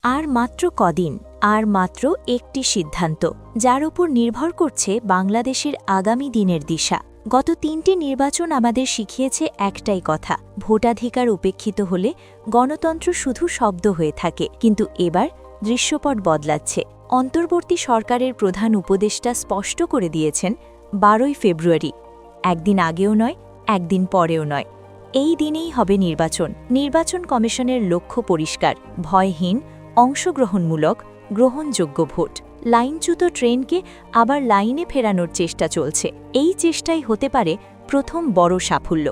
আর মাত্র কদিন, আর মাত্র একটি সিদ্ধান্ত, যার উপর নির্ভর করছে বাংলাদেশের আগামী দিনের দিশা। গত ৩টি নির্বাচন আমাদের শিখিয়েছে একটাই কথা, ভোটাধিকার উপেক্ষিত হলে গণতন্ত্র শুধু শব্দ হয়ে থাকে। কিন্তু এবার দৃশ্যপট বদলাচ্ছে। অন্তর্বর্তী সরকারের প্রধান উপদেষ্টা স্পষ্ট করে দিয়েছেন ১২ই ফেব্রুয়ারি, একদিন আগেও নয়, একদিন পরেও নয়, এই দিনেই হবে নির্বাচন। নির্বাচন কমিশনের লক্ষ্য পরিষ্কার, ভয়হীন, অংশগ্রহণমূলক, গ্রহণযোগ্য ভোট। লাইনচ্যুত ট্রেনকে আবার লাইনে ফেরানোর চেষ্টা চলছে। এই চেষ্টাই হতে পারে প্রথম বড় সাফল্য।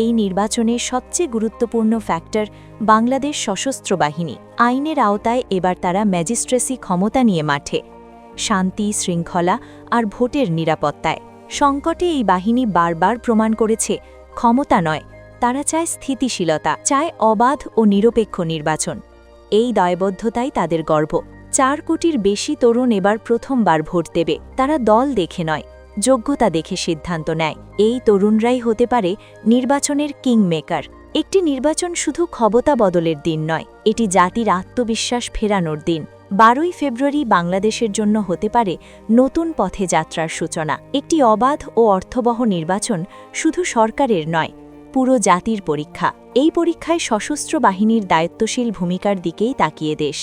এই নির্বাচনের সবচেয়ে গুরুত্বপূর্ণ ফ্যাক্টর বাংলাদেশ সশস্ত্র বাহিনী। আইনের আওতায় এবার তারা ম্যাজিস্ট্রেসি ক্ষমতা নিয়ে মাঠে, শান্তি, শৃঙ্খলা আর ভোটের নিরাপত্তায়। সংকটে এই বাহিনী বারবার প্রমাণ করেছে ক্ষমতা নয়, তারা চায় স্থিতিশীলতা, চায় অবাধ ও নিরপেক্ষ নির্বাচন। এই দায়বদ্ধতাই তাদের গর্ব। ৪ কোটির বেশি তরুণ এবার প্রথমবার ভোট দেবে। তারা দল দেখে নয়, যোগ্যতা দেখে সিদ্ধান্ত নেয়। এই তরুণরাই হতে পারে নির্বাচনের কিংমেকার। একটি নির্বাচন শুধু ক্ষমতা বদলের দিন নয়, এটি জাতির আত্মবিশ্বাস ফেরানোর দিন। ১২ই ফেব্রুয়ারি বাংলাদেশের জন্য হতে পারে নতুন পথে যাত্রার সূচনা। একটি অবাধ ও অর্থবহ নির্বাচন শুধু সরকারের নয়, পুরো জাতির পরীক্ষা। এই পরীক্ষায় সশস্ত্র বাহিনীর দায়িত্বশীল ভূমিকার দিকেই তাকিয়ে দেশ।